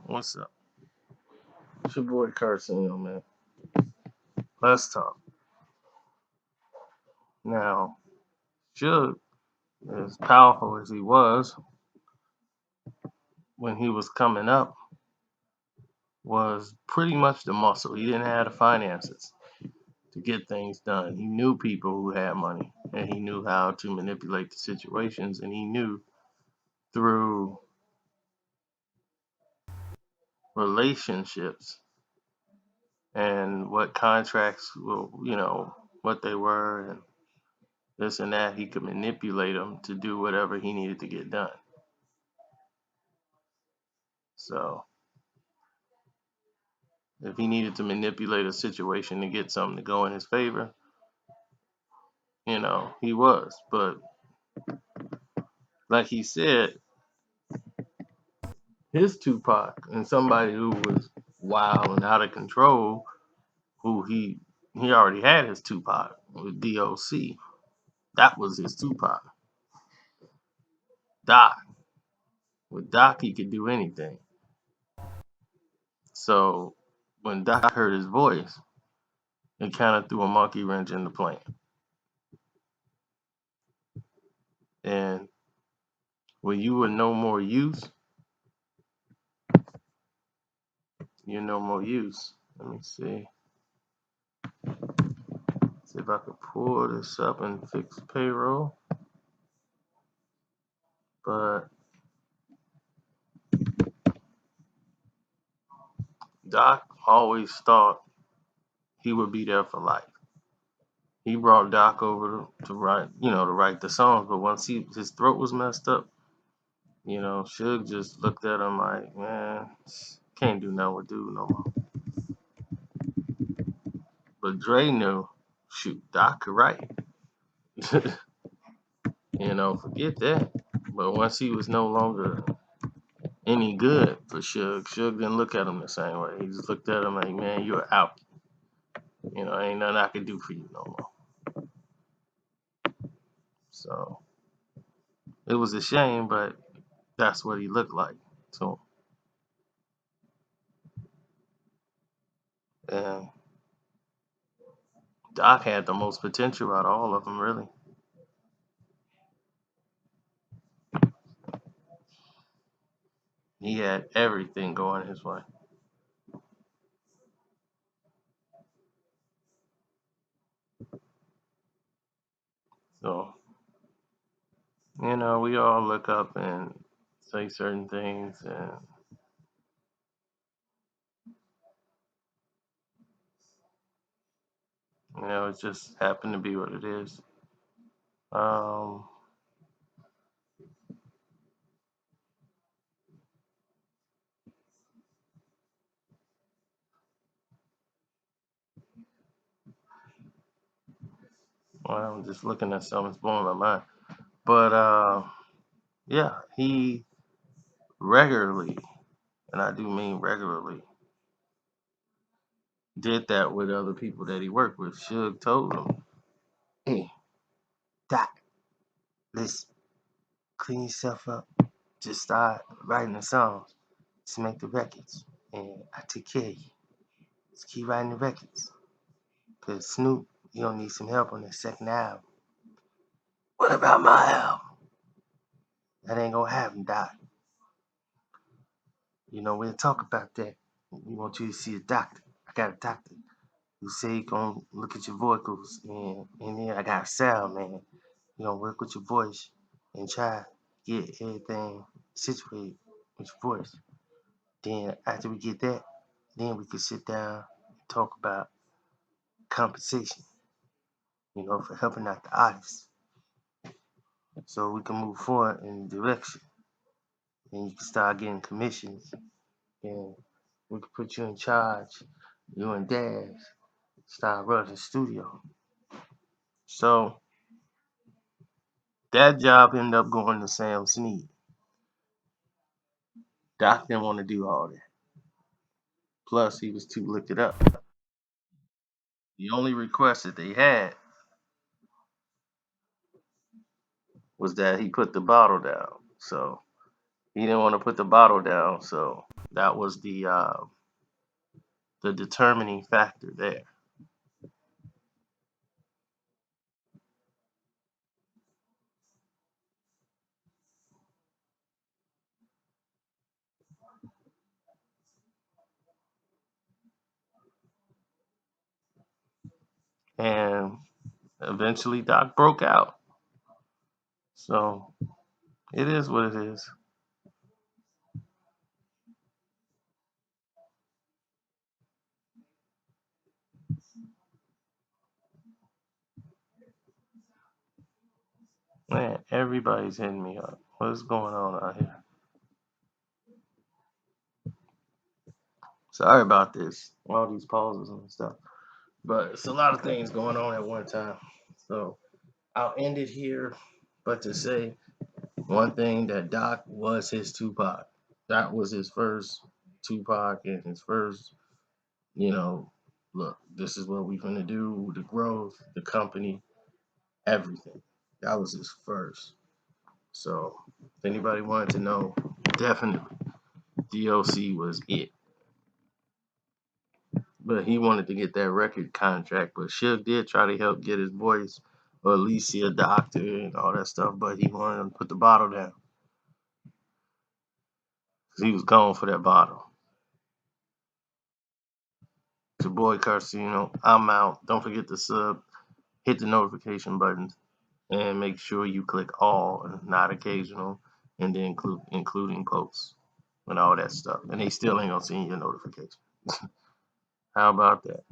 What's up? It's your boy Carson, man. Let's talk. Now, Suge, as powerful as he was when he was coming up, was pretty much the muscle. He didn't have the finances to get things done. He knew people who had money, and he knew how to manipulate the situations, and he knew through relationships and what contracts, what they were, and this and that, he could manipulate them to do whatever he needed to get done. So if he needed to manipulate a situation to get something to go in his favor, he was. But like he said, his Tupac and somebody who was wild and out of control, who he already had his Tupac with D.O.C. That was his Tupac. Doc. With Doc, he could do anything. So when Doc heard his voice, it kind of threw a monkey wrench in the plan. And when you were no more use, you're no more use. Let me see. See if I could pull this up and fix payroll. But Doc always thought he would be there for life. He brought Doc over to write the songs. But once his throat was messed up, Suge just looked at him like, man, can't do nothing with dude no more. But Dre knew, shoot, Doc could write. Forget that. But once he was no longer any good for Suge didn't look at him the same way. He just looked at him like, man, you're out. Ain't nothing I can do for you no more. So it was a shame, but that's what he looked like. So, and Doc had the most potential out of all of them, really. He had everything going his way. So, we all look up and say certain things, and it just happened to be what it is. Well, I'm just looking at something that's blowing my mind. But yeah, he regularly, and I do mean regularly, did that with other people that he worked with. Suge told him, hey, Doc, listen, clean yourself up. Just start writing the songs. Just make the records. And I take care of you. Just keep writing the records. Because Snoop, you don't need some help on the second album. What about my album? That ain't gonna happen, Doc. We'll talk about that. We want you to see a doctor. I got a doctor who say he gonna look at your vocals, and then I got a sound man. You gonna work with your voice and try to get everything situated with your voice. Then after we get that, then we can sit down and talk about compensation, for helping out the artists. So we can move forward in the direction. And you can start getting commissions. And we can put you in charge. You and Daz start running the studio. So that job ended up going to Sam Snead. Doc didn't want to do all that. Plus, he was too licked up. The only request that they had was that he put the bottle down. So he didn't want to put the bottle down. So That was the determining factor there. And eventually Doc broke out. So it is what it is. Man, everybody's hitting me up. What's going on out here? Sorry about this. All these pauses and stuff. But it's a lot of things going on at one time. So I'll end it here. But to say one thing, that Doc was his Tupac. That was his first Tupac and his first, you know, look, this is what we're gonna do, the growth, the company, everything. That was his first. So if anybody wanted to know, definitely D.O.C was it. But he wanted to get that record contract. But Suge did try to help get his voice, or at least see a doctor and all that stuff. But he wanted him to put the bottle down because he was going for that bottle. It's your boy Carcino. I'm out. Don't forget to sub, hit the notification buttons, and make sure you click all and not occasional, and then including posts and all that stuff. And they still ain't gonna send you a notification. How about that?